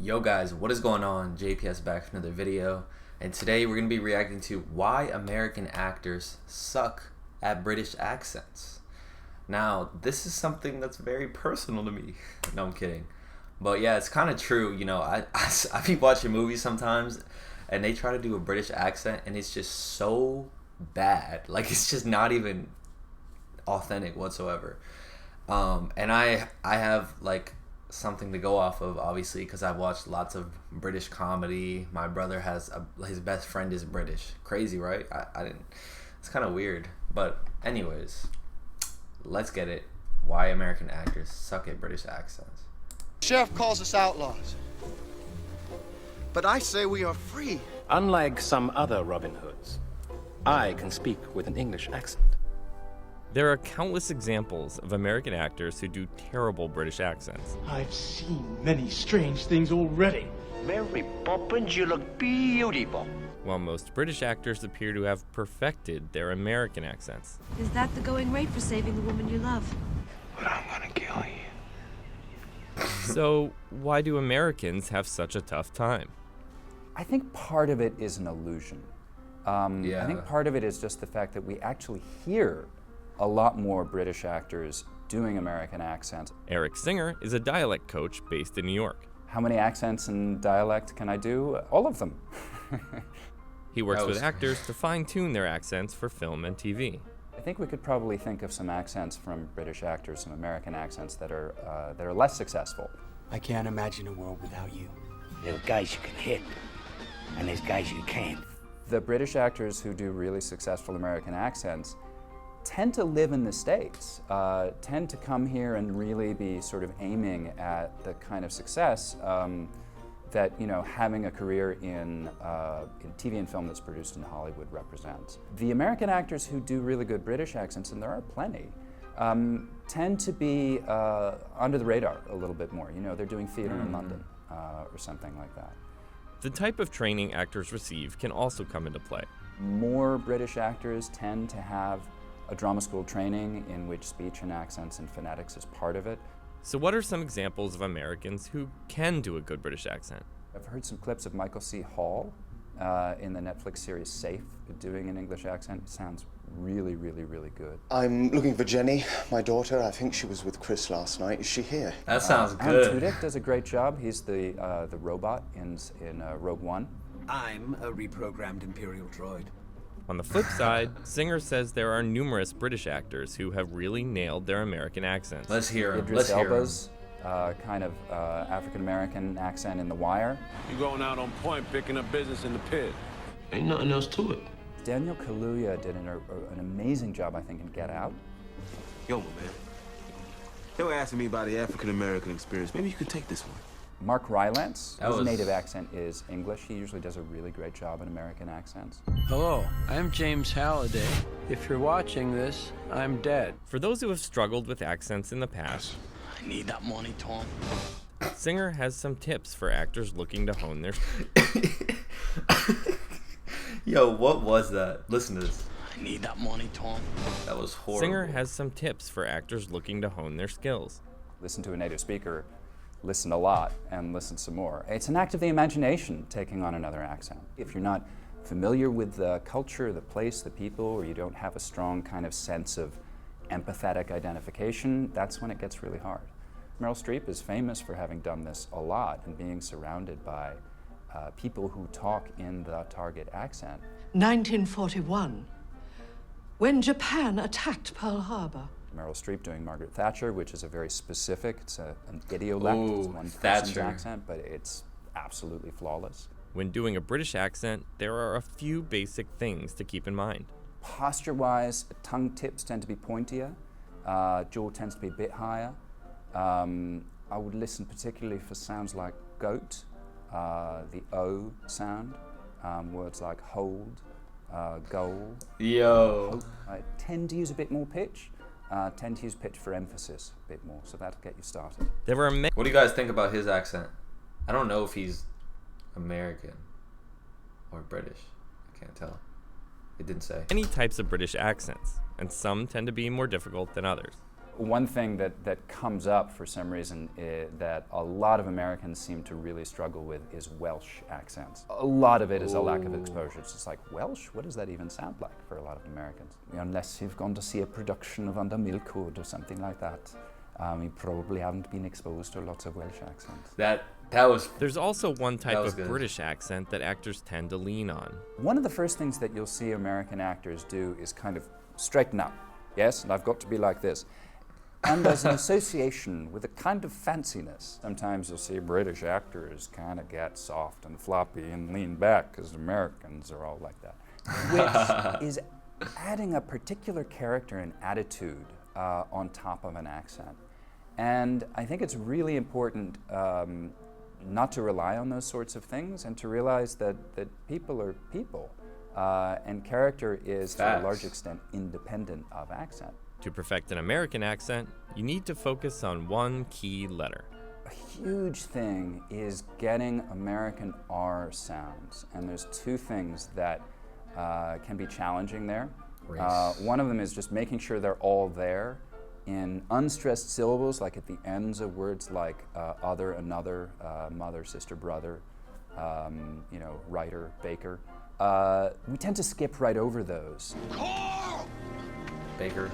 Yo guys, what is going on? JPS back with another video, and today we're going to be reacting to why American actors suck at British accents. Now, this is something that's very personal to me. No, I'm kidding. But yeah, it's kind of true. You know, I be watching movies sometimes, and they try to do a British accent, and it's just so bad. Like, it's just not even authentic whatsoever. And I have like something to go off of, obviously, because I've watched lots of British comedy. My brother has his best friend is British. Crazy, right? I didn't. It's kind of weird, but anyways, let's get it. Why American actors suck at British accents. Sheriff calls us outlaws, but I say we are free. Unlike some other Robin Hoods, I can speak with an English accent. There are countless examples of American actors who do terrible British accents. I've seen many strange things already. Mary Poppins, you look beautiful. While most British actors appear to have perfected their American accents. Is that the going rate for saving the woman you love? But I'm gonna kill you. So, why do Americans have such a tough time? I think part of it is an illusion. I think part of it is just the fact that we actually hear a lot more British actors doing American accents. Eric Singer is a dialect coach based in New York. How many accents and dialect can I do? All of them. He works with actors to fine-tune their accents for film and TV. I think we could probably think of some accents from British actors, some American accents that are less successful. I can't imagine a world without you. There are guys you can hit, and there's guys you can't. The British actors who do really successful American accents tend to live in the States, tend to come here and really be sort of aiming at the kind of success that, you know, having a career in TV and film that's produced in Hollywood represents. The American actors who do really good British accents, and there are plenty, tend to be under the radar a little bit more. You know, they're doing theater in London or something like that. The type of training actors receive can also come into play. More British actors tend to have a drama school training in which speech and accents and phonetics is part of it. So what are some examples of Americans who can do a good British accent? I've heard some clips of Michael C. Hall in the Netflix series Safe doing an English accent. It sounds really, really, really good. I'm looking for Jenny, my daughter. I think she was with Chris last night. Is she here? That sounds Alan good. Tudyk does a great job. He's the robot in Rogue One. I'm a reprogrammed Imperial droid. On the flip side, Singer says there are numerous British actors who have really nailed their American accents. Let's hear him. Idris Let's hear him. Elba's kind of African-American accent in The Wire. You going out on point, picking up business in the pit. Ain't nothing else to it. Daniel Kaluuya did an amazing job, I think, in Get Out. Yo, man. They were asking me about the African-American experience. Maybe you could take this one. Mark Rylance, his native accent is English. He usually does a really great job in American accents. Hello, I'm James Halliday. If you're watching this, I'm dead. For those who have struggled with accents in the past, I need that money, Tom. Singer has some tips for actors looking to hone their... Yo, what was that? Listen to this. I need that money, Tom. That was horrible. Singer has some tips for actors looking to hone their skills. Listen to a native speaker, listen a lot, and listen some more. It's an act of the imagination, taking on another accent. If you're not familiar with the culture, the place, the people, or you don't have a strong kind of sense of empathetic identification, that's when it gets really hard. Meryl Streep is famous for having done this a lot and being surrounded by people who talk in the target accent. 1941, when Japan attacked Pearl Harbor. Meryl Streep doing Margaret Thatcher, which is a very specific, it's an idiolect, it's one person's accent, but it's absolutely flawless. When doing a British accent, there are a few basic things to keep in mind. Posture-wise, tongue tips tend to be pointier, jaw tends to be a bit higher. I would listen particularly for sounds like goat, the O sound, words like hold, goal. Yo. I tend to use a bit more pitch. Tend to use pitch for emphasis a bit more, so that'll get you started. There were What do you guys think about his accent? I don't know if he's American or British. I can't tell. It didn't say. many types of British accents, and some tend to be more difficult than others. One thing that comes up for some reason that a lot of Americans seem to really struggle with is Welsh accents. A lot of it is a lack of exposure. It's just like, Welsh? What does that even sound like for a lot of Americans? Unless you've gone to see a production of Under Milkwood or something like that. You probably haven't been exposed to lots of Welsh accents. That was... There's also one type of good. British accent that actors tend to lean on. One of the first things that you'll see American actors do is kind of straighten up. Yes, and I've got to be like this. And there's an association with a kind of fanciness. Sometimes you'll see British actors kind of get soft and floppy and lean back because Americans are all like that, which is adding a particular character and attitude on top of an accent. And I think it's really important not to rely on those sorts of things and to realize that people are people. And character is, to a large extent, independent of accent. To perfect an American accent, you need to focus on one key letter. A huge thing is getting American R sounds, and there's two things that can be challenging there. One of them is just making sure they're all there in unstressed syllables, like at the ends of words like other, another, mother, sister, brother, writer, baker. We tend to skip right over those. Carl! Baker.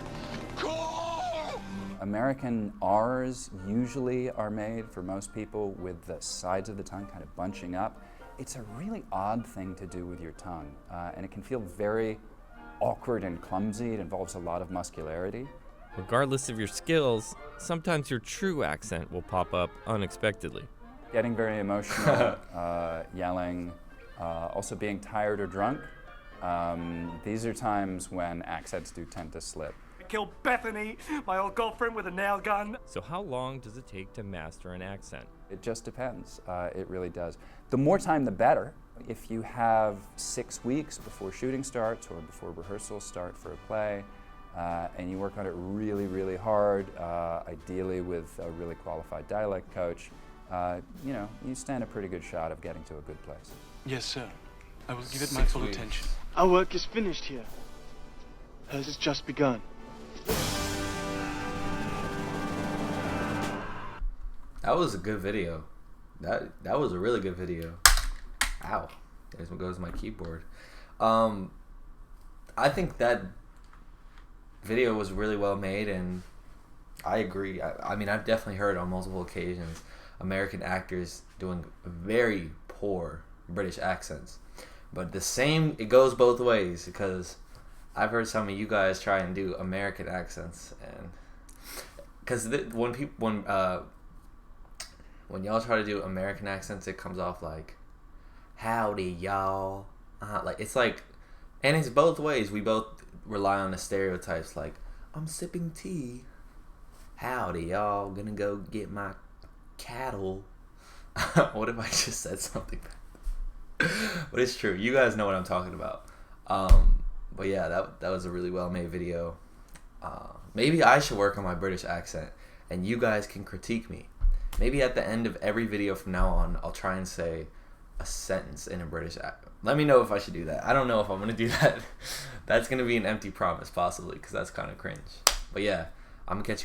Carl! American R's usually are made, for most people, with the sides of the tongue kind of bunching up. It's a really odd thing to do with your tongue, and it can feel very awkward and clumsy. It involves a lot of muscularity. Regardless of your skills, sometimes your true accent will pop up unexpectedly. Getting very emotional, yelling, also being tired or drunk. These are times when accents do tend to slip. I killed Bethany, my old girlfriend, with a nail gun. So how long does it take to master an accent? It just depends. It really does. The more time, the better. If you have 6 weeks before shooting starts or before rehearsals start for a play, and you work on it really, really hard, ideally with a really qualified dialect coach, you stand a pretty good shot of getting to a good place. Yes, sir. I will give it my full attention. Our work is finished here. Hers has just begun. That was a good video. That was a really good video. Ow. There goes my keyboard. I think that video was really well made, and I agree. I mean, I've definitely heard on multiple occasions American actors doing very poor British accents. But it goes both ways, because I've heard some of you guys try and do American accents, and because when y'all try to do American accents, it comes off like, howdy y'all, like it's like, and it's both ways. We both rely on the stereotypes, like, I'm sipping tea, howdy y'all, gonna go get my cattle. What if I just said something bad? But it's true. You guys know what I'm talking about. But yeah, that was a really well made video. Maybe I should work on my British accent, and you guys can critique me. Maybe at the end of every video from now on, I'll try and say a sentence in a British accent. Let me know if I should do that. I don't know if I'm gonna do that. That's gonna be an empty promise, possibly, because that's kind of cringe. But yeah, I'm gonna catch you